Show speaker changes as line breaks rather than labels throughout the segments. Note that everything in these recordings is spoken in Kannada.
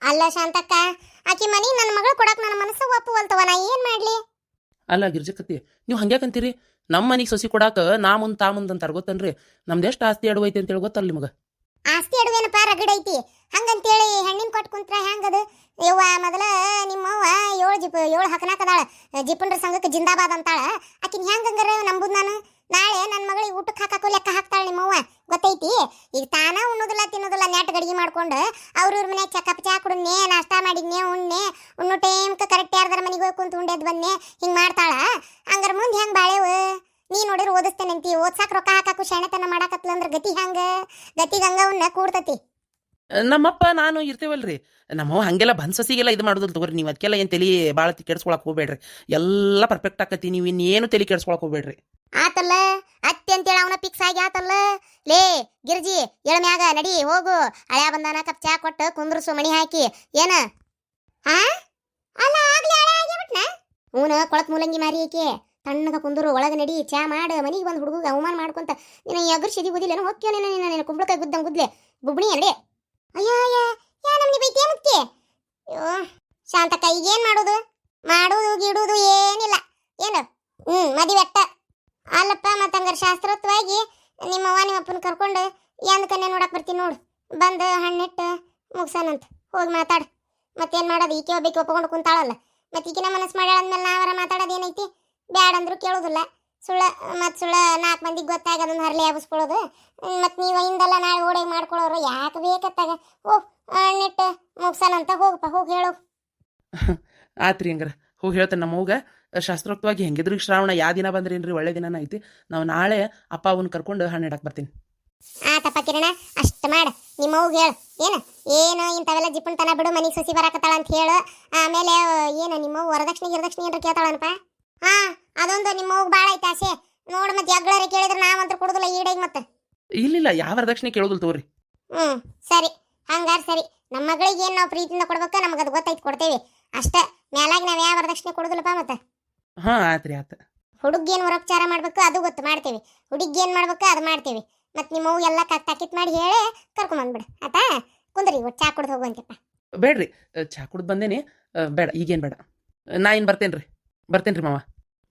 ಅಲ್ಲ ಶಾಂತಕ್ಕ, ಆಕಿ ಮನಿ ನನ್ನ ಮಗಳು ಕೊಡಕ್ ನನ್ನ ಮನಸ್ಸು ಒಪ್ಪುವಲ್ತವ, ನಾ ಏನ್ ಮಾಡ್ಲಿ?
ಅಲ್ಲ ಗಿರ್ಜಕತ್ತಿ, ನೀವು ಹಂಗ್ಯಾಕಂತೀರಿ? ನಮ್ಮ ಮನೆಗೆ ಸೊಸಿ ಕೊಡಾಕ ನಾ ಮುಂದ್ ತಾ ಮುಂದ್ ಅಂತಾರ ಗೊತ್ತನ್ರಿ. ನಮ್ದೆಷ್ಟು ಆಸ್ತಿ ಅಡವೈತಿ ಅಂತೇಳಿ ಗೊತ್ತಲ್ಲ ನಿಮಗೆ?
ಆಸ್ತಿ ಅಡುವೇನಪ್ಪ ರಗಡ್ ಐತಿ, ಹಂಗಂತೇಳಿ ಹೆಣ್ಣಿನ ಕೊಟ್ಟು ಕುಂತ್ರ ಹೆಂಗದು? ಯವ್ವ ಮೊದಲ ನಿಮ್ಮವ್ವ ಏಳು ಹಕನಾಕದಾಳ, ಜಿಪುಂಡ್ರ ಸಂಘಕ್ಕೆ ಜಿಂದಾಬಾದ್ ಅಂತಾಳ. ಆಕಿನ ಹೆಂಗಂಗಾರ ನಂಬುದ್ ನಾನು? ನಾಳೆ ನನ್ನ ಮಗಳಿಗೆ ಊಟಕ್ಕೆ ಹಾಕಾಕು ಲೆಕ್ಕ ಹಾಕ್ತಾಳ ನಿಮ್ಮವ್ವ, ಗೊತ್ತೈತಿ? ಈಗ ತಾನ ಉಣ್ಣೋದಿಲ್ಲ ತಿನ್ನೋದಿಲ್ಲ, ನೆಟ್ ಗಡಿಗೆ ಮಾಡ್ಕೊಂಡು ಅವ್ರವ್ರ ಮನ್ಯಾಗ ಚಕಪ್ ಚಾ ಕುಡಿದ್ನೆ, ನಾಷ್ಟಾ ಮಾಡಿದ್ನೆ, ಉಣ್ಣು ಟೈಮ್ಗೆ ಕರೆಕ್ಟ್ ಯಾರ್ದಾರ ಮನೆಗೆ ಹೋಗಿ ಕುಂತು ಉಂಡೇದ್ ಬಂದ್ನೆ, ಹಿಂಗೆ ಮಾಡ್ತಾಳ. ಹಂಗಾರ ಮುಂದೆ ಹೆಂಗೆ ಬಾಳೆವು? ನೀ ನೋಡಿದ್ರೆ ಓದಿಸ್ತೇನಂತಿ, ಓದ್ಸಾಕ ರೊಕ್ಕ ಹಾಕಾಕು ಶಾಣೆತನ ಮಾಡಾಕತ್ಲ ಅಂದ್ರೆ ಗತಿ ಹೆಂಗ? ಗತಿಗೆ ಹಂಗ ಅವನ್ನ ಕೂಡ್ತತಿ.
ನಮ್ಮಪ್ಪ ನಾನು ಇರ್ತೇವಲ್ರಿ, ನಮ್ಮವ್ವ ಹಂಗೆಲ್ಲ ಬಂದ್ ಸೊಸಿಗೆಲ್ಲ ಇದು ಮಾಡೋದಿಲ್ಲ ತಗೋರಿ. ನೀವು ಅದಕ್ಕೆಲ್ಲ ಏನು ತಲೆ ಭಾಳ ಕೆಡ್ಸ್ಕೊಳಕ್ ಹೋಗ್ಬೇಡ್ರಿ. ಎಲ್ಲ ಪರ್ಫೆಕ್ಟ್ ಆಕತಿ, ನೀವು ಇನ್ನೇನು ತಲೆ ಕೆಡ್ಸ್ಕೊಳಕ್ ಹೋಗ್ಬೇಡ್ರಿ.
ಆತಲ್ಲ ಅತ್ತೆ ಅಂತೇಳಿ ಅವನ ಫಿಕ್ಸ್ ಆಗಿ ಆತಲ್ಲ. ಲೇ ಗಿರ್ಜಿ, ಎಳಮ್ಯಾಗ ನಡಿ ಹೋಗು, ಹಳ್ಯಾ ಬಂದಾನ ಕಪ್ ಚಾ ಕೊಟ್ಟು ಕುಂದ್ರಸು ಮಣಿ ಹಾಕಿ. ಏನ ಹಾ ಅಲ್ಲ ಆಗ್ಲಿ ಹಳೆ ಆಗ್ಯಾಬಿಟ್ನ? ಹೂನ ಕೊಳತ್ ಮೂಲಂಗಿ ಮಾರಿ ಆಕೆ ತಣ್ಣಗ ಕುಂದ್ರು, ಒಳಗೆ ನಡಿ ಚಾ ಮಾಡು. ಮನಿಗೆ ಬಂದು ಹುಡುಗ ಅವಮಾನ ಮಾಡ್ಕೊಂತ ನೀನು ಎಗರ್ ಸಿದಿ ಗುದಿಲ್ಲ ಹೋಗ್ಯೋ ನೀನು ಕುಂಬಳಕಾಯಿ ಗುದ್ದಂಗೆ ಗುದ್ಲೆ ಬುಬ್ಣಿ ಅಲ್ಲೇ. ಅಯ್ಯೋ ಅಯ್ಯ, ಯಾ ನಮ್ನಿ ಬೈತಿ ಮುಕ್ತಿ. ಅಯ್ಯೋ ಶಾಂತಕ್ಕ, ಈಗೇನ್ ಮಾಡೋದು? ಮಾಡೋದು ಗಿಡುದು ಏನಿಲ್ಲ. ಏನು ಮದುವೆ ಅಟ್ಟ ಅಲ್ಲಪ್ಪ. ಮತ್ತಂಗಾರ ಶಾಸ್ತ್ರೋಕ್ತವಾಗಿ ನಿಮ್ಮವ್ವ ನಿಮ್ಮ ಅಪ್ಪನ ಕರ್ಕೊಂಡು ಎಂದ ಕನ್ಯಾ ನೋಡಕ್ ಬರ್ತೀನಿ ನೋಡು. ಬಂದು ಹಣ್ಣಿಟ್ಟು ಮುಗ್ಸನಂತ ಹೋಗಿ ಮಾತಾಡು. ಮತ್ತೇನು ಮಾಡೋದು? ಈಕೆ ಒಬ್ಬಕ್ಕೆ ಒಪ್ಕೊಂಡು ಕುಂತಾಳಲ್ಲ, ಮತ್ತೆ ಈಕಿನ ಮನಸ್ಸು ಮಾಡ್ಯಾಳಂದ್ಮೇಲೆ ನಾವರ ಮಾತಾಡೋದು ಏನೈತಿ? ಬ್ಯಾಡಂದ್ರು ಕೇಳೋದಿಲ್ಲ. ಸುಳ್ಳ ಮತ್ತು 4 ಮಂದಿಗೆ ಗೊತ್ತಾಗ ಅದನ್ನು ಹರಲಿ ಹಬ್ಬಿಸ್ಕೊಳ್ಳೋದು. ಮತ್ತು ನೀವು ಹಿಂದೆಲ್ಲ ನಾಳೆ ಓಡಾಗಿ ಮಾಡ್ಕೊಳ್ಳೋರು ಯಾಕೆ ಬೇಕತ್ತಾಗ? ಓಹ್ ಹಣ್ಣಿಟ್ಟು ಮುಗ್ಸನಂತ ಹೋಗಪ್ಪ, ಹೋಗಿ ಹೇಳು.
ಆತ್ರಿ ಹಂಗಾರ ಹೋಗಿ ಹೇಳ್ತೇನೆ ನಮ್ಮವ್ಗ. ಶಾಸ್ತ್ರೋಕ್ತವಾಗಿ ಹೆಂಗಿದ್ರು ಶ್ರಾವಣ ಯಾವ ದಿನ ಬಂದ್ರೇನ್ರಿ ಒಳ್ಳೆ ದಿನನ ಐತಿ. ನಾವು ನಾಳೆ ಅಪ್ಪ ಅವನ್ನ ಕರ್ಕೊಂಡು ಹಣ್ಣು ಇಡಕ್ಕೆ ಬರ್ತೀನಿ.
ಆತಪ್ಪ ಕಿರಣ, ಅಷ್ಟು ಮಾಡ. ನಿಮ್ಮವ್ಗೆ ಹೇಳು ಏನು ಇಂಥವೆಲ್ಲ ಜಿಪ್ಪಣ್ತನ ಬಿಡು, ಮನೆಗೆ ಸೊಸಿ ಬರಾಕತ್ತಾಳ ಅಂತ ಹೇಳು. ಆಮೇಲೆ ಏನು ನಿಮ್ಮವ್ವ ವರದಕ್ಷಿಣೆ ಏನ್ರ ಕೇಳ್ತಾಳನಪ್ಪ? ಹಾ, ಅದೊಂದು ನಿಮ್ಮವ್ಗೆ ಭಾಳ ಐತೆ ಆಸೆ ನೋಡು. ಮತ್ತೆ ಎಗ್ಳಾರೆ ಕೇಳಿದ್ರೆ ನಾವಂತೂ ಕೊಡುದಿಲ್ಲ ಈಡಾಗಿ. ಮತ್ತೆ
ಇಲ್ಲ ಯಾವ ವರದಕ್ಷಿಣೆ ಕೇಳೋದಿಲ್ಲ ತಗೋರಿ.
ಸರಿ, ಹಂಗಾರ ಸರಿ. ನಮ್ಮ ಮಗಳಿಗೆ ಏನು ನಾವು ಪ್ರೀತಿಯಿಂದ ಕೊಡ್ಬೇಕು, ನಮಗೆ ಅದು ಗೊತ್ತೈತಿ, ಕೊಡ್ತೇವೆ ಅಷ್ಟೇ. ಮ್ಯಾಲಾಗಿ ನಾವು ಯಾವ ವರದಕ್ಷಿಣೆ ಕೊಡುದಿಲ್ಲಪ್ಪ. ಮತ್ತೆ
ಹಾಂ ಆತ್ರಿ ಆತ.
ಹುಡುಗೇನು ವರಪಚಾರ ಮಾಡ್ಬೇಕು ಅದು ಗೊತ್ತು, ಮಾಡ್ತೇವೆ. ಹುಡುಗಿ ಏನು ಮಾಡ್ಬೇಕು ಅದು ಮಾಡ್ತೇವೆ. ಮತ್ತು ನಿಮ್ಮವು ಎಲ್ಲ ತಾಕಿತ್ ಮಾಡಿ ಹೇಳಿ ಕರ್ಕೊಂಬಂದ್ಬಿಡು ಆತಾ. ಕುಂದ್ರಿ ಒಟ್ಟು ಚಾ ಕುಡ್ದು ಹೋಗುವಂತಪ್ಪ.
ಬೇಡ್ರಿ, ಚಾ ಕುಡ್ದು ಬಂದೇನಿ. ಬೇಡ ಈಗೇನು ಬೇಡ, ನಾ ಏನು ಬರ್ತೇನೆ ರೀ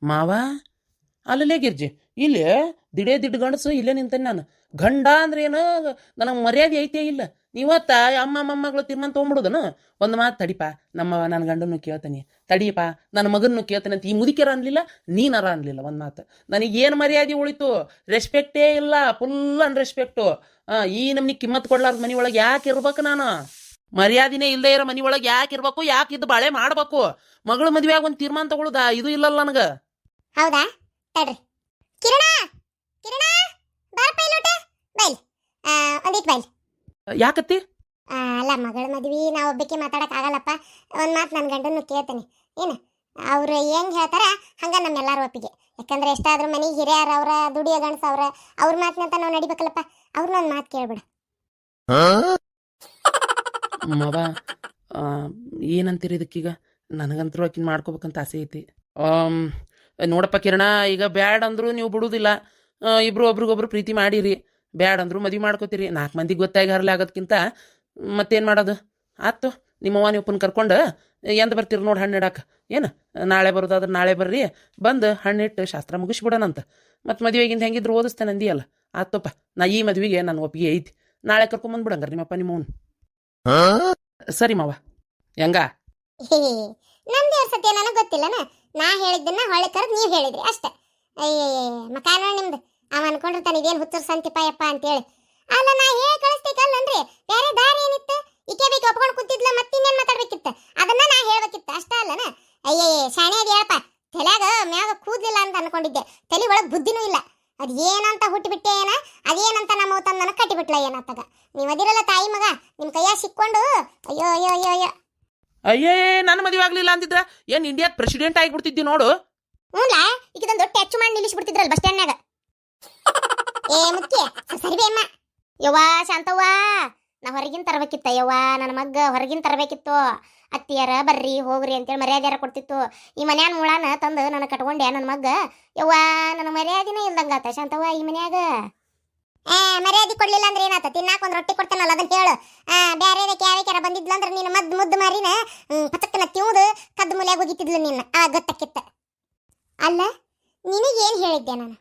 ಮಾವ. ಅಲ್ಲೇ ಗಿರ್ಜಿ, ಇಲ್ಲೇ ದಿಡ್ ಗಂಡಸು ಇಲ್ಲೇ ನಿಂತೇನೆ ನಾನು. ಗಂಡ ಅಂದ್ರೆ ಏನು, ನನಗೆ ಮರ್ಯಾದೆ ಐತೆ ಇಲ್ಲ. ನೀವತ್ತ ಅಮ್ಮ ಮೊಮ್ಮಗಳು ತೀರ್ಮಾನ ತೊಗೊಂಬಿಡೋದನು? ಒಂದು ಮಾತು ತಡಿಪ, ನನ್ನ ಗಂಡನ್ನು ಕೇಳ್ತಾನೆ, ತಡಿಯಪ್ಪ ನನ್ನ ಮಗನ್ನು ಕೇಳ್ತಾನೆ ಅಂತ ಈ ಮುದುಕಿಯರ ಅನ್ಲಿಲ್ಲ, ನೀನಾರ ಅನ್ಲಿಲ್ಲ ಒಂದು ಮಾತು. ನನಗೇನು ಮರ್ಯಾದೆ ಉಳಿತು? ರೆಸ್ಪೆಕ್ಟೇ ಇಲ್ಲ, ಫುಲ್ ಅನ್ರೆಸ್ಪೆಕ್ಟು. ಈ ನಮ್ನಿ ಕಿಮ್ಮತ್ ಕೊಡ್ಲಾರ್ದ ಮನೆ ಒಳಗೆ ಯಾಕೆ ಇರ್ಬೇಕು ನಾನು? ಮರ್ಯಾದಿನೇ ಇಲ್ಲದೆ ಇರೋ ಮನೆ ಒಳಗೆ ಯಾಕೆ ಇರ್ಬೇಕು? ಯಾಕೆ ಇದು ಬಾಳೆ ಮಾಡ್ಬೇಕು? ಮಗಳು ಮದುವೆಯಾಗ ಒಂದು ತೀರ್ಮಾನ ತಗೊಳುದಾ? ಇದು ಇಲ್ಲಲ್ಲ ನನಗೆ.
ಹೌದಾ? ತಡ್ರಿ. ಕಿರಣ ಕಿರಣ ಬಾರ ಪೈಲೋಟ ಬೈಲ್, ಒಂದಿಟ್ಟು ಬೈಲ್.
ಯಾಕತ್ತಿ?
ಅಲ್ಲ ಮಗಳ ಮದ್ವಿ ನಾವು ಒಬ್ಬಕ್ಕೆ ಮಾತಾಡಕ್ ಆಗಲ್ಲಪ್ಪ. ಒಂದು ಮಾತು ನನ್ನ ಗಂಡನ್ನು ಕೇಳ್ತೇನೆ. ಏನು ಅವ್ರು ಹೆಂಗೆ ಹೇಳ್ತಾರ ಹಂಗ ನಮ್ಮೆಲ್ಲರೂ ಒಪ್ಪಿಗೆ. ಯಾಕಂದ್ರೆ ಎಷ್ಟಾದ್ರೂ ಮನೆಗೆ ಹಿರಿಯರು ಅವ್ರ, ದುಡಿಯೋ ಗಂಡಸ ಅವ್ರ ಮಾತಿನಂತ ನಾವು ನಡಿಬೇಕಲ್ಲಪ್ಪ. ಅವ್ರನ್ನೊಂದು ಮಾತು ಕೇಳ್ಬಿಡ.
ಮವ ಏನಂತೀರಿ ಇದಕ್ಕೀಗ? ನನಗಂತರೂ ಆಕಿನ ಮಾಡ್ಕೋಬೇಕಂತ ಆಸೆ ಐತಿ. ನೋಡಪ್ಪ ಕಿರಣ, ಈಗ ಬ್ಯಾಡ್ ಅಂದ್ರು ನೀವು ಬಿಡುದಿಲ್ಲ. ಇಬ್ರು ಒಬ್ರಿಗೊಬ್ರು ಪ್ರೀತಿ ಮಾಡಿರಿ, ಬ್ಯಾಡ್ ಅಂದ್ರು ಮದುವೆ ಮಾಡ್ಕೋತೀರಿ. 4 ಮಂದಿಗೆ ಗೊತ್ತಾಗಿ ಹರಲೆ ಆಗೋದ್ಕಿಂತ ಮತ್ತೇನು ಮಾಡೋದು? ಆಯ್ತು, ನಿಮ್ಮವ್ವ ನೀವು ಒಪ್ಪನ ಕರ್ಕೊಂಡು ಎಂದ ಬರ್ತೀರಿ ನೋಡಿ ಹಣ್ಣು ಇಡಕ್ಕೆ. ಏನು ನಾಳೆ ಬರೋದಾದ್ರೆ ನಾಳೆ ಬರ್ರಿ, ಬಂದು ಹಣ್ಣಿಟ್ಟು ಶಾಸ್ತ್ರ ಮುಗಿಸ್ಬಿಡೋಣಂತ. ಮತ್ತು ಮದುವೆಗಿಂತ ಹೆಂಗಿದ್ರು ಓದಿಸ್ತೇನೆ ಅಂದಿಯಲ್ಲ. ಆತಪ್ಪ, ನಾ ಈ ಮದುವೆಗೆ ನನ್ನ ಒಪ್ಪಿಗೆ ಐತಿ. ನಾಳೆ ಕರ್ಕೊಂಬಂದ್ಬಿಡಂಗಾರ ನಿಮ್ಮಪ್ಪ ನಿಮ್ಮವನು. ಸರಿ ಮಾವ, ಹೆಂಗ?
ನಮ್ದು ಸತ್ಯ ನನಗೆ ಗೊತ್ತಿಲ್ಲನ. ನಾ ಹೇಳಿದ್ದನ್ನ ಹೊಳೆ ಕರೆದು ನೀವು ಹೇಳಿದ್ರಿ ಅಷ್ಟೇ. ಮಕಾನ ನಿಮ್ದು ಅವ ಅನ್ಕೊಂಡಿರ್ತಾನೆ ಇದೇನು ಹುಚ್ಚರ್ ಸಂತಿಪಾಯಪ್ಪ ಅಂತೇಳಿ. ಅಲ್ಲ ನಾ ಹೇಳಿ ಕಳಿಸ್ಬೇಕಲ್ಲನ್ರಿ, ಬೇರೆ ದಾರಿ ಏನಿತ್ತು? ಈಕೆ ಬೇಕು ಒಪ್ಕೊಂಡು ಕೂತಿದ್ಲ, ಮತ್ತಿನ್ನೇನು ಮಾತಾಡ್ಬೇಕಿತ್ತು? ಅದನ್ನ ನಾ ಹೇಳ್ಬೇಕಿತ್ತು ಅಷ್ಟ ಅಲ್ಲನ. ಶಾಣೆ ಅದು ಹೇಳಪ್ಪ. ತಲೆಯಾಗ ಮ್ಯಾಗ ಕೂದ್ಲಿಲ್ಲ ಅಂತ ಅನ್ಕೊಂಡಿದ್ದೆ, ತಲೆ ಒಳಗೆ ಬುದ್ಧಿನೂ ಇಲ್ಲ. ಅದು ಏನಂತ ಹುಟ್ಟಿಬಿಟ್ಟೆ ಏನ, ಅದೇನಂತ ನಮ್ಮ ತಂದು ನನಗೆ ಕಟ್ಟಿಬಿಟ್ಲ ಏನತ್ತಾಗ. ನೀವು ಅದಿರಲ್ಲ ತಾಯಿ ಮಗ, ನಿಮ್ಮ ಕೈಯಾಗ ಸಿಕ್ಕೊಂಡು ಅಯ್ಯೋ ಅಯ್ಯೋ ಅಯ್ಯೋ ಅಯ್ಯೋ.
ಅಯ್ಯೇ, ನನ್ನ ಮದುವೆ ಆಗ್ಲಿಲ್ಲ ಅಂದಿದ್ರ ಏನು ಇಂಡಿಯಾದ ಪ್ರೆಸಿಡೆಂಟ್ ಆಗಿಬಿಡ್ತಿದ್ದಿ ನೋಡು.
ಹ್ಞೂಲ, ಈಗಿದೊಂದು ದೊಡ್ಡ ಟಚ್ ಮಾಡಿ ನಿಲ್ಲಿಸ್ಬಿಡ್ತಿದ್ರಲ್ಲ ಬಸ್ ಸ್ಟ್ಯಾಂಡ್ನಾಗ. ಮುಖ್ಯ ಸರಿ ಬೇಮ್ಮ. ಯವ್ವ ಶಾಂತವ್ವ, ನಾ ಹೊರಗಿನ ತರಬೇಕಿತ್ತ. ಯವ್ವ ನನ್ನ ಮಗ್ಗ ಹೊರಗಿನ ತರಬೇಕಿತ್ತು. ಅತ್ತಿಯರ ಬರ್ರಿ ಹೋಗ್ರಿ ಅಂತೇಳಿ ಮರ್ಯಾದೆಯಾರ ಕೊಡ್ತಿತ್ತು. ಈ ಮನ್ಯಾನ ಮುಳಾನ ತಂದು ನನಗೆ ಕಟ್ಕೊಂಡೆ ನನ್ನ ಮಗ್ಗ. ಯವ್ವ ನನ್ನ ಮರ್ಯಾದಿನೇ ಇಲ್ದಂಗಾತ ಶಾಂತವ್ವ ಈ ಮನ್ಯಾಗ. ಮರ್ಯಾದೆ ಕೊಡ್ಲಿಲ್ಲ ಅಂದ್ರೆ ಏನಾತ ತಿನ್ನಾಕ ಒಂದ್ ರೊಟ್ಟಿ ಕೊಡ್ತಾನಲ್ಲ ಅದನ್ನ ಹೇಳು. ಬ್ಯಾರೆ ಯಾವ್ಯಾರ ಬಂದಿದ್ಲ ಅಂದ್ರೆ ನೀನು ಮುದ್ದು ಮಾರಿನ ಪಚಕ್ಕನ ತಿಂದು ಕದ್ದು ಮೂಲೆಯಾಗ ಹೋಗಿತ್ತಿದ್ಲು ನಿನ್ನ ಗೊತ್ತಕ್ಕಿತ್ತ. ಅಲ್ಲ ನಿನಗೇನು ಹೇಳಿದ್ದೆ ನಾನು?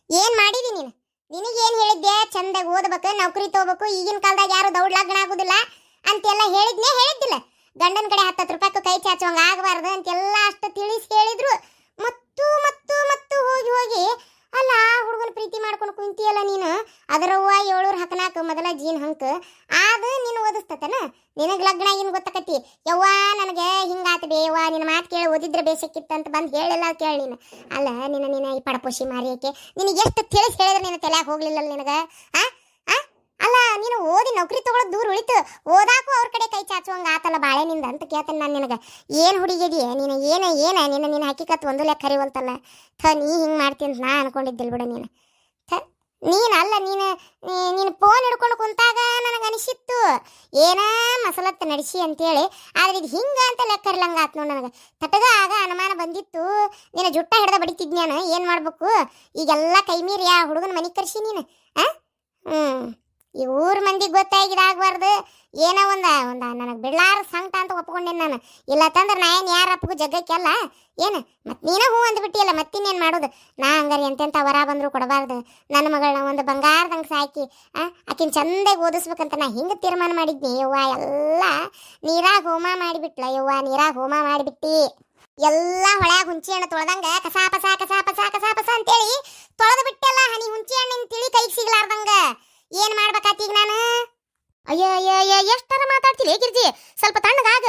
ಏನ್ ಮಾಡಿದಿ ನೀನು? ನಿನಗೇನು ಹೇಳಿದ್ದೆ? ಚಂದಾಗಿ ಓದ್ಬೇಕು, ನೌಕರಿ ತಗೋಬೇಕು, ಈಗಿನ ಕಾಲದಾಗ ಯಾರು ದೌಡ್ ಲಗ್ನ ಆಗುದಿಲ್ಲ ಅಂತೆಲ್ಲ ಹೇಳಿದ್ದಿಲ್ಲ. ಗಂಡನ ಕಡೆ 10 ರೂಪಾಯಿಗೂ ಕೈ ಚಾಚುವಂಗ ಆಗಬಾರ್ದು ಅಂತೆಲ್ಲ ಅಷ್ಟು ತಿಳಿಸಿ ಹೇಳಿದ್ರು. ಮತ್ತು ಮತ್ತು ಮತ್ತು ಹೋಗಿ ಹೋಗಿ ಅಲ್ಲ ಹುಡುಗನ ಪ್ರೀತಿ ಮಾಡ್ಕೊಂಡು ಕುಂತಿಯಲ್ಲ ನೀನು. ಅದರವ್ವ 700 ಹಾಕನಾಕ ಮೊದಲ ಜೀನ್ ಹಂಕ ಅದು ನೀನು ಓದಿಸ್ತತನ. ನಿನಗೆ ಲಗ್ನ ಏನು ಗೊತ್ತಕತಿ? ಯವ್ವ ನನಗೆ ಹಿಂಗಾತ ಬೇವ್ವ, ನಿನ್ನ ಮಾತು ಕೇಳಿ ಓದಿದ್ರೆ ಬೇಸಕ್ಕಿತ್ತು ಅಂತ ಬಂದು ಹೇಳಿಲ್ಲ ಕೇಳಿ ನೀನು. ಅಲ್ಲ ನಿನ್ನ ಈ ಪಡಪೋಷಿ ಮಾರಿಯಕ್ಕೆ ನಿನಗೆ ಎಷ್ಟು ತಿಳಿಸಿ ಹೇಳಿದ್ರೆ ನಿನ್ನ ತಲೆಯಾಗ ಹೋಗ್ಲಿಲ್ಲ ನಿನಗೆ? ಅಲ್ಲ ನೀನು ಓದಿ ನೌಕರಿ ತಗೊಳ್ಳೋದು ದೂರ ಉಳಿತು, ಓದಾಕು ಅವ್ರ ಕಡೆ ಕೈ ಚಾಚುವಂಗ ಆತಲ್ಲ ಬಾಳೆನಿಂದ ಅಂತ ಕೇಳ್ತೇನೆ ನಾನು ನಿನಗೆ. ಏನು ಹುಡುಗಿದೆಯೇ ನೀನು? ನಿನ್ನ ಹಕ್ಕಿಕತ್ ಒಂದು ಲೆಕ್ಕ ಕರಿವಲ್ತಲ್ಲ. ನೀ ಹಿಂಗೆ ಮಾಡ್ತೀನಿ ಅಂತ ನಾ ಅನ್ಕೊಂಡಿದ್ದಿಲ್ಲ ಬಿಡು ನೀನು. ನೀನು ಫೋನ್ ಹಿಡ್ಕೊಂಡು ಕುಂತಾಗ ನನಗೆ ಅನಿಸಿತ್ತು ಏನ ಮಸಲತ್ತ ನಡೆಸಿ ಅಂತೇಳಿ. ಆದ್ರೆ ಇದು ಹಿಂಗ ಅಂತ ಲೆಕ್ಕ ಇರ್ಲಂಗ ಆತ್ ನೋಡಿ ನನಗೆ. ತಟಗ ಆಗ ಅನುಮಾನ ಬಂದಿತ್ತು. ನಿನ್ನ ಜುಟ್ಟ ಹಿಡ್ದ ಬಡಿತಿದ್ ನಾನು. ಏನು ಮಾಡ್ಬೇಕು ಈಗೆಲ್ಲ ಕೈ ಮೀರಿ ಆ ಹುಡುಗನ ಮನೆ ಕರ್ಸಿ ನೀನು. ಈ ಊರ್ ಮಂದಿಗೆ ಗೊತ್ತಾಗಿದಾಗಬಾರ್ದು. ಏನೋ ಒಂದ ನನಗೆ ಬಿಡ್ಲಾರ ಸಂಕಟ ಅಂತ ಒಪ್ಕೊಂಡೇನೆ ನಾನು. ಇಲ್ಲ ತಂದ್ರೆ ನಾ ಏನು ಯಾರ ಅಪ್ಪಗೂ ಜಗ್ಗಕ್ಕೆಲ್ಲ ಏನು ಮತ್ತೆ ನೀನ ಹೂ ಅಂದ್ಬಿಟ್ಟಿಯಲ್ಲ, ಮತ್ತಿನ್ನೇನು ಮಾಡೋದು? ನಾ ಹಂಗಾರೆ ಎಂತೆಂಥ ವರ ಬಂದರೂ ಕೊಡಬಾರ್ದು. ನನ್ನ ಮಗಳನ್ನ ಒಂದು ಬಂಗಾರದಂಗೆ ಸಾಕಿ ಆಕಿನ ಚಂದಾಗಿ ಓದಿಸ್ಬೇಕಂತ ನಾ ಹಿಂಗೆ ತೀರ್ಮಾನ ಮಾಡಿದ್ನಿ. ಯವ್ವ ಎಲ್ಲ ನೀರಾಗ ಹೋಮ ಮಾಡಿಬಿಟ್ಲ. ಯವ್ವ ನೀರಾಗ ಹೋಮ ಮಾಡಿಬಿಟ್ಟಿ. ಎಲ್ಲ ಹೊಳ್ಯಾಗ ಹುಂಚಿ ಹಣ್ಣು ತೊಳೆದಂಗ ಕಸಾ ಪಸ ಅಂತೇಳಿ ತೊಳೆದು ಬಿಟ್ಟೆಲ್ಲ. ಹನಿ ಹುಂಚಿ ಹಣ್ಣಿನ ತಿಳಿ ಕೈಗೆ ಸಿಗ್ಲಾರ್ದಂಗ ಏನ್ ಮಾಡ್ಬೇಕಾತಿ ಈಗ ನಾನು? ಅಯ್ಯ ಎಷ್ಟರ ಮಾತಾಡ್ತಿಲ್ಲ ಗಿರ್ಜಿ, ಸ್ವಲ್ಪ ತಣ್ಣಗಾಗ.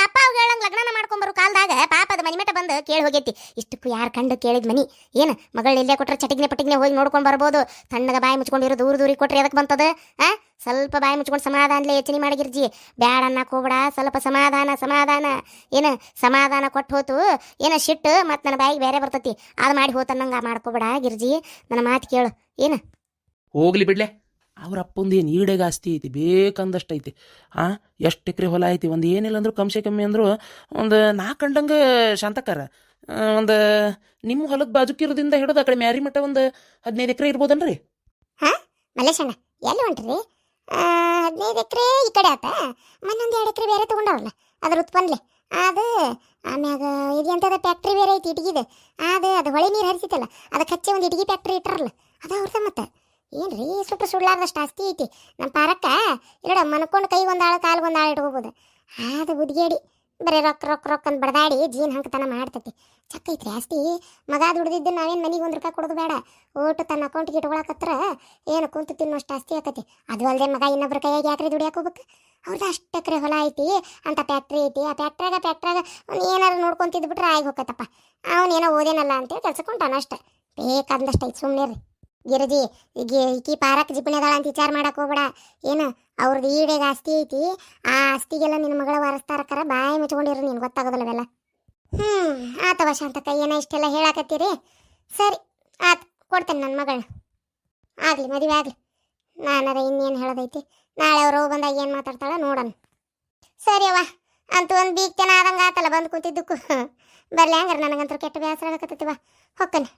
ಅಪ್ಪ ಅವ್ ಹೇಳಂಗ್ ಲಗ್ನ ಮಾಡ್ಕೊಂಬರು ಕಾಲದಾಗ ಪಾಪದ ಮನಿ ಮಠ ಬಂದು ಕೇಳಿ ಹೋಗೈತಿ. ಇಷ್ಟಕ್ಕೂ ಯಾರು ಕಂಡು ಕೇಳಿದ್ ಮನಿ ಏನು? ಮಗಳು ಇಲ್ಲೇ ಕೊಟ್ರೆ ಚಟಿಗ್ನೆ ಪಟಿಗ್ನೆ ಹೋಗಿ ನೋಡ್ಕೊಂಡು ಬರ್ಬೋದು. ತಣ್ಣಗ ಬಾಯಿ ಮುಚ್ಕೊಂಡಿರೋ ದೂರಿಗೆ ಕೊಟ್ರೆ ಎದಕ್ಕೆ ಬಂತದ? ಸ್ವಲ್ಪ ಬಾಯಿ ಮುಚ್ಕೊಂಡು ಸಮಾಧಾನಲೇ ಯೋಚನೆ ಮಾಡಿ ಗಿರ್ಜಿ. ಬ್ಯಾಡ ಅನ್ನಕ್ಕೆ ಹೋಗ್ಬೇಡ, ಸ್ವಲ್ಪ ಸಮಾಧಾನ. ಏನು ಸಮಾಧಾನ ಕೊಟ್ಟು ಹೋತು ಏನೋ ಶಿಟ್ಟು ಮತ್ತು ನನ್ನ ಬಾಯಿಗೆ ಬೇರೆ ಬರ್ತತಿ. ಅದು ಮಾಡಿ ಹೋತನ್ನಂಗ ಮಾಡ್ಕೋಬೇಡ ಗಿರ್ಜಿ, ನನ್ನ ಮಾತು ಕೇಳು. ಏನು
ಹೋಗ್ಲಿ ಬಿಡ್ಲೆ, ಅವ್ರ ಅಪ್ಪಂದು ಏನು ಈಡೆಗೆ ಆಸ್ತಿ ಐತಿ, ಬೇಕಂದಷ್ಟು ಐತಿ. ಎಷ್ಟು ಎಕರೆ ಹೊಲ ಐತಿ? ಒಂದು ಏನಿಲ್ಲ ಅಂದರೂ ಕಮ್ಸೆ ಕಮ್ಮಿ ಅಂದರು ಒಂದು 4 ಕಂಡಂಗೆ ಶಾಂತಕಾರ. ಒಂದು ನಿಮ್ಮ ಹೊಲದ ಬಾಜುಕಿರೋದಿಂದ ಹಿಡಿದು ಆ ಕಡೆ ಮ್ಯಾರಿ ಮಟ್ಟ ಒಂದು 15 ಎಕರೆ ಇರ್ಬೋದನ್ರಿ?
ಮಲ್ಲೇಶಣ್ಣ ಎಲ್ಲಿ ಹೊಂಟ್ರಿ? 15 ಎಕರೆ ಈ ಕಡೆ ಆತ, ಮನ್ನೊಂದು 2 ಎಕರೆ ಬೇರೆ ತೊಗೊಂಡವ್ರಲ್ಲ ಅದ್ರ ಉತ್ಪನ್ನಲೆ ಅದು. ಆಮ್ಯಾಗ ಇದು ಎಂಥದ ಫ್ಯಾಕ್ಟ್ರಿ ಬೇರೆ ಐತಿ ಇಟ್ಗಿದು. ಅದು ಹೊಳೆ ನೀರು ಹರಿಸಿತಲ್ಲ, ಅದಕ್ಕೆ ಹಚ್ಚಿ ಒಂದು ಇಟ್ಗಿ ಫ್ಯಾಕ್ಟ್ರಿ ಇಟ್ಟಾರಲ್ಲ, ಅದು ಅವ್ರದ್ದು. ಮತ್ತೆ ಏನ್ರಿ ಸುಳ್ಳಾರ್ದಷ್ಟು ಆಸ್ತಿ ಐತಿ ನಮ್ಮ ಪಾರಕ್ಕ. ಇರೋಡ ಮನ್ಕೊಂಡು ಕೈ ಒಂದಾಳು ಕಾಲ್ಗೊಂದಾಳು ಇಟ್ಕೋಬೋದು. ಅದು ಬುದ್ಗೇಡಿ ಬರೀ ರೊಕ್ಕ ಅಂತ ಬಡದಾಡಿ ಜೀನ್ ಹಂಕತನ ಮಾಡ್ತತಿ. ಚಕ್ಕ ಐತ್ರಿ ಆಸ್ತಿ. ಮಗ ದುಡ್ದಿದ್ದು ನಾವೇನು ಮನೆಗೆ 1 ರೂಪಾಯಿ ಕೊಡೋದು ಬೇಡ. ಓಟು ತನ್ನ ಅಕೌಂಟ್ಗೆ ಇಟ್ಕೊಳಕತ್ರ ಏನು ಕುಂತು ತಿನ್ನೋಷ್ಟು ಆಸ್ತಿ ಆಕತಿ. ಅದು ಅಲ್ಲದೆ ಮಗ ಇನ್ನೊಬ್ರ ಕೈಯಾಗಿ ಯಾಕ್ರಿ ದುಡಿಯಾಕ ಹೋಗ್ಬೇಕು? ಅವ್ರದ್ದು 10 ಎಕರೆ ಹೊಲ ಐತಿ, ಅಂತ ಫ್ಯಾಕ್ಟ್ರಿ ಐತಿ. ಆ ಫ್ಯಾಕ್ಟ್ರಾಗ ಅವ್ನು ಏನಾರು ನೋಡ್ಕೊಂತಿದ್ದು ಬಿಟ್ರೆ ಆಗಿ ಹೋಗತ್ತಪ್ಪ. ಅವನೇನೋ ಓದೇನಲ್ಲ ಅಂತೇಳಿ ಕೆಲ್ಸಕೊಂಟಾನ ಅಷ್ಟೆ. ಬೇಕಾದಷ್ಟು ಐತಿ, ಸುಮ್ಮನೆ ರೀ ಗಿರಜಿ. ಈಕಿ ಪಾರಕ್ಕೆ ಜಿಪಣೆದಾಳ ಅಂತ ವಿಚಾರ ಮಾಡಕ್ಕೆ ಹೋಗ್ಬೇಡ. ಏನು ಅವ್ರದ್ದು ಈಡೆಗೆ ಆಸ್ತಿ ಐತಿ, ಆ ಆಸ್ತಿಗೆಲ್ಲ ನಿನ್ನ ಮಗಳ ವಾರಸ್ತಾರಕ್ಕಾರ ಬಾಯಿ ಮುಚ್ಕೊಂಡಿರು, ನೀನು ಗೊತ್ತಾಗೋದಿಲ್ಲವೆಲ್ಲ. ಆತವ ಶಾಂತಕ್ಕ, ಏನೋ ಇಷ್ಟೆಲ್ಲ ಹೇಳಾಕತ್ತೀರಿ. ಸರಿ ಆತು, ಕೊಡ್ತೇನೆ ನನ್ನ ಮಗಳನ್ನ. ಆಗಲಿ ಮದುವೆ ಆಗಲಿ. ನಾನಾರ ಇನ್ನೇನು ಹೇಳೋದೈತಿ, ನಾಳೆ ಅವ್ರು ಬಂದಾಗ ಏನು ಮಾತಾಡ್ತಾಳ ನೋಡೋಣ. ಸರಿ ಅವ್ವ, ಅಂತೂ ಒಂದು ಬೀಗ್ತೇನ ಆದಂಗೆ ಆತಲ್ಲ ಬಂದು ಕೂತಿದ್ದಕ್ಕೂ. ಬರಲಿ ಹಂಗಾರೆ, ನನಗಂತೂ ಕೆಟ್ಟ ಬೇಸರ ಆಗಕತ್ತೈತಿವ. ಹೊಕ್ಕನೆ.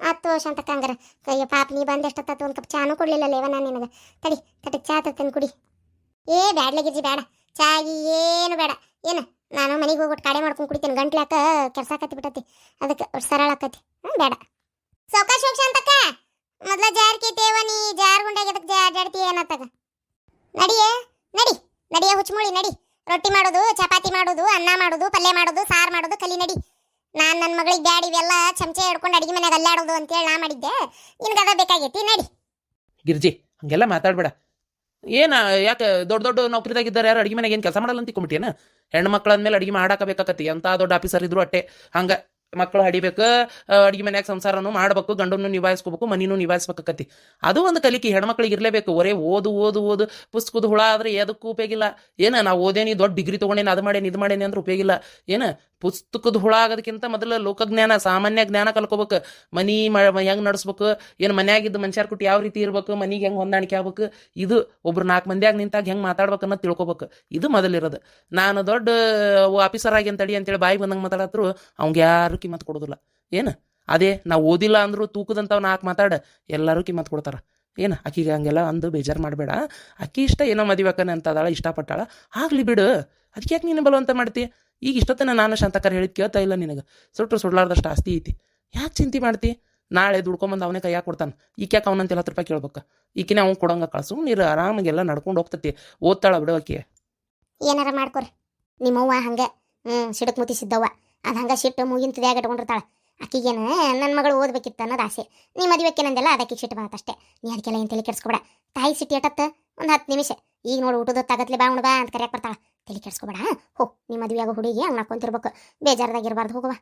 ಆತು ಶಾಂತಕ್ಕ, ಹಂಗಾರ ಕೈಯ ಪಾಪ ನೀ ಬಂದೆಷ್ಟತ್ತ ಒಂದು ಕಪ್ ಚಾನು ಕೊಡ್ಲಿಲ್ಲ ಲೇವ ನಾನು ನಿನಗೆ. ತಡಿ ಚಾ ತರ್ತೇನೆ ಕುಡಿ. ಬ್ಯಾಡ್ಲೆ ಗಿರ್ಜಿ ಬೇಡ, ಚಾಗಿ ಏನು ಬೇಡ. ಏನು ನಾನು ಮನೆಗೆ ಹೋಗ್ಬಿಟ್ಟು ಕಾಡೆ ಮಾಡ್ಕೊಂಡು ಕುಡಿತೀನಿ. ಗಂಟ್ಲಾಕ ಕೆರ್ಸಾಕತ್ತಿ ಬಿಟ್ಟತಿ, ಅದಕ್ಕೆ ಸರಳ ಆಕತಿ. ಬೇಡ ಸೌಕಾಶ ಹೋಗಿ ಶಾಂತಕ್ಕ. ಮೊದ್ಲ ಜಾರ್ಕೈತೇವ ನೀ ಜಾರ್ಗುಂಡಾಗ ಎದಕ್ಕೆ ಜಾಡ್ತೀಯ ಏನತ್ತಾಗ? ನಡಿಯ ಹುಚ್ಚುಮುಳಿ ನಡಿ. ರೊಟ್ಟಿ ಮಾಡೋದು, ಚಪಾತಿ ಮಾಡೋದು, ಅನ್ನ ಮಾಡೋದು, ಪಲ್ಯ ಮಾಡೋದು, ಸಾರು ಮಾಡೋದು ಕಲಿ ನಡಿ. ನಾನು ನನ್ನ ಮಗಳಿಗೆ ಬ್ಯಾಡಿ ಇವೆಲ್ಲ ಚಮಚೆ ಹಿಡ್ಕೊಂಡು ಅಡಿಗೆ ಮನೆಯಾಗ ಅಲ್ಲಾಡೋದು ಅಂತೇಳಿ ನಾ ಮಾಡಿದ್ದೆ. ನಿನ್ಗದ ಬೇಕಾಗೈತಿ, ನಡಿ.
ಗಿರ್ಜಿ ಹಂಗೆಲ್ಲ ಮಾತಾಡ್ಬೇಡ. ಏನು ಯಾಕೆ ದೊಡ್ಡ ನೌಕರಿದಾಗಿದ್ದಾರೆ ಯಾರು ಅಡಿಗೆ ಮನೆಗೆ ಏನು ಕೆಲಸ ಮಾಡಲ್ಲ ಅಂತ ತಿಳ್ಕೊಂಬಿಟ್ಟೇನು? ಹೆಣ್ಣು ಮಕ್ಳು ಅಂದಮೇಲೆ ಅಡಿಗೆ ಮಾಡಾಕಬೇಕಾಕತಿ. ಎಂಥ ದೊಡ್ಡ ಆಫೀಸರ್ ಇದ್ರು ಅಟ್ಟೆ ಹಂಗೆ. ಮಕ್ಕಳು ಹಡಿಬೇಕು, ಅಡಿಗೆ ಮನ್ಯಾಗ ಸಂಸಾರನೂ ಮಾಡ್ಬೇಕು, ಗಂಡನ್ನು ನಿಭಾಯಿಸ್ಕೋಬೇಕು, ಮನಿನೂ ನಿಭಾಯಿಸ್ಬೇಕತಿ. ಅದು ಒಂದು ಕಲಿಕೆ ಹೆಣ್ಮಕ್ಳಿಗೆ ಇರಲೇಬೇಕು. ಒರೇ ಓದು ಪುಸ್ತಕದ ಹುಳ ಆದರೆ ಎದಕ್ಕೂ ಉಪಯೋಗಿಲ್ಲ. ಏನು ನಾವು ಓದೇನಿ ದೊಡ್ಡ ಡಿಗ್ರಿ ತೊಗೊಂಡೇನಿ, ಅದು ಮಾಡೇನಿ ಇದು ಮಾಡೇನಿ ಅಂದ್ರೆ ಉಪಯೋಗಿಲ್ಲ. ಏನು ಪುಸ್ತಕದ ಹುಳ ಆಗೋದಕ್ಕಿಂತ ಮೊದಲು ಲೋಕಜ್ಞಾನ, ಸಾಮಾನ್ಯ ಜ್ಞಾನ ಕಲ್ಕೋಬೇಕು. ಮನಿ ಹೆಂಗೆ ನಡೆಸ್ಬೇಕು, ಏನು ಮನ್ಯಾಗಿದ್ದು ಮನುಷ್ಯರ ಕುಟ್ಟಿ ಯಾವ ರೀತಿ ಇರ್ಬೇಕು, ಮನಿಗೆ ಹೆಂಗೆ ಹೊಂದಾಣಿಕೆ ಆಗ್ಬೇಕು, ಇದು ಒಬ್ರು 4 ಮಂದಿಯಾಗ ನಿಂತಾಗ ಹೆಂಗೆ ಮಾತಾಡ್ಬೇಕು ಅನ್ನೋದು ತಿಳ್ಕೊಬೇಕು. ಇದು ಮೊದಲಿರೋದು. ನಾನು ದೊಡ್ಡ ಆಫೀಸರ್ ಆಗಿ ಅಂತೇಳಿ ಅಂತೇಳಿ ಬಾಯಿ ಬಂದಂಗೆ ಮಾತಾಡತ್ರು ಅವ್ಗೆ ಯಾರು ಕಿಮ್ಮತ್ತು ಕೊಡೋದಿಲ್ಲ. ಏನು ಅದೇ ನಾವು ಓದಿಲ್ಲ ಅಂದರೂ ತೂಕದಂತವ್ ನಾಲ್ಕು ಮಾತಾಡ ಎಲ್ಲರೂ ಕಿಮ್ಮತ್ ಕೊಡ್ತಾರ. ಏನು ಆಕಿಗೆ ಹಂಗೆಲ್ಲ ಅಂದು ಬೇಜಾರು ಮಾಡಬೇಡ. ಅಕ್ಕಿ ಇಷ್ಟ ಏನೋ ಮದುವೆಕನೆ ಅಂತ ಅದಾಳ, ಇಷ್ಟಪಟ್ಟಾಳ, ಆಗಲಿ ಬಿಡು. ಅದಕ್ಕೆ ಯಾಕೆ ನೀನು ಬಲವಂತ ಮಾಡ್ತಿ? ಈಗ ಇಷ್ಟೊತ್ತನ ನಾನು ಶಾಂತಕರ ಹೇಳಿದ್ ಕೇಳ್ತಾ ಇಲ್ಲ ನಿನಗೆ. ಸುಡ್ಲಾರ್ದಷ್ಟು ಆಸ್ತಿ ಐತಿ, ಯಾಕೆ ಚಿಂತೆ ಮಾಡ್ತಿ? ನಾಳೆ ದುಡ್ಕೊಂಬಂದು ಅವನೇ ಕೈಯಾಗ ಕೊಡ್ತಾನೆ. ಈಕೆ ಯಾಕೆ ಅವನಂತ 10 ರೂಪಾಯಿ ಕೇಳ್ಬೇಕು? ಈಕಿನೇ ಅವ್ನು ಕೊಡಂಗ ಕಳ್ಸು, ನೀರು ಆರಾಮಾಗೆಲ್ಲ ನಡ್ಕೊಂಡು ಹೋಗ್ತತಿ. ಓದ್ತಾಳ ಬಿಡು ಆಕೆ.
ಏನಾರ ಮಾಡ್ಕೊರಿ ನಿಮ್ಮವ್ವ ಹಂಗೆ ಸಿಡಕ್ ಮುತಿಸಿದ್ದವ್ವ ಅದು ಹಂಗೆ ಸಿಟ್ಟು ಮೂಗಿನ ತುದಿಯಾಗ ಇಟ್ಕೊಂಡಿರ್ತಾಳೆ. ಆಕಿಗೇನು ನನ್ನ ಮಗಳು ಓದ್ಬೇಕಿತ್ತು ಅನ್ನೋದು ಆಸೆ. ನೀ ಮದುವೆಕ್ಕೆ ನಂದೆಲ್ಲ ಅದಕ್ಕೆ ಸಿಟ್ಟು ಬಂತಷ್ಟೇ. ನೀ ಅದಕ್ಕೆಲ್ಲ ಏನು ತಲೆ ಕೆಡ್ಸ್ಕೊಬೇಡ. ತಾಯಿ ಸಿಟ್ಟು ಎಟ್ಟತ್ತ ಒಂದು 10 ನಿಮಿಷ. ಈಗ ನೋಡು ಊಟದ ಹೊತ್ತಾಗತ್ಲೆ ಬಾ ಉಣ್ಬಾ ಅಂತ ಕರೆಯಕ್ಕೆ ಬರ್ತಾಳ. ತಲೆ ಕೆಡ್ಸ್ಕೊಬೇಡ. ಹೋ ನೀ ಮದುವೆಯಾಗ ಹುಡುಗಿ ಹಂಗೆ ನಾಕೊಂತಿರ್ಬೇಕು, ಬೇಜಾರದಾಗಿರ್ಬಾರ್ದು. ಹೋಗುವ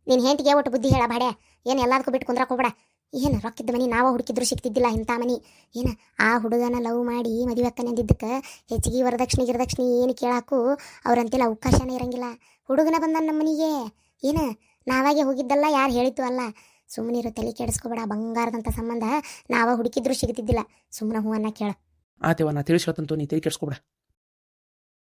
ನಿನ್ನ ಹೆಂಟಿಗೆ ಒಟ್ಟು ಬುದ್ಧಿ ಹೇಳ ಬಾಡ್ಯ. ಏನು ಎಲ್ಲದಕ್ಕೂ ಬಿಟ್ಟು ಕುಂದ್ರಕ್ಕೆ ಹೋಗ್ಬೇಡ. ಏನು ರೊಕ್ಕಿದ್ದ ಮನಿ ನಾವು ಹುಡುಕಿದ್ರು ಸಿಕ್ತಿದ್ದಿಲ್ಲ ಇಂಥ ಮನಿ. ಏನು ಆ ಹುಡುಗನ ಲವ್ ಮಾಡಿ ಮದುವೆ ಅಕ್ಕನಂದಿದ್ದಕ್ಕೆ ಹೆಚ್ಚಿಗೆ ವರದಕ್ಷಿಣೆ ಏನು ಕೇಳಾಕು ಅವ್ರಂತೆಲ್ಲ ಅವಕಾಶನೇ ಇರಂಗಿಲ್ಲ. ಹುಡುಗನ ಬಂದ ನಮ್ಮ ಮನೆಗೆ. ಏನು ನಾವಾಗೆ ಹೋಗಿದ್ದಲ್ಲ, ಯಾರು ಹೇಳಿತು ಅಲ್ಲ. ಸುಮ್ಮನಿರು, ತಲೆ ಕೆಡಿಸ್ಕೊಬೇಡ. ಬಂಗಾರದಂಥ ಸಂಬಂಧ ನಾವ ಹುಡುಕಿದ್ರು ಸಿಗ್ತಿದ್ದಿಲ್ಲ. ಸುಮ್ಮನೆ ಹೂವನ್ನ ಕೇಳ.
ಆತೇವ, ನಾ ತಿಳಿಸ್ಕೊತಂತು, ನೀ ತಲೆ ಕೆಡ್ಸ್ಕೊಬೇಡ.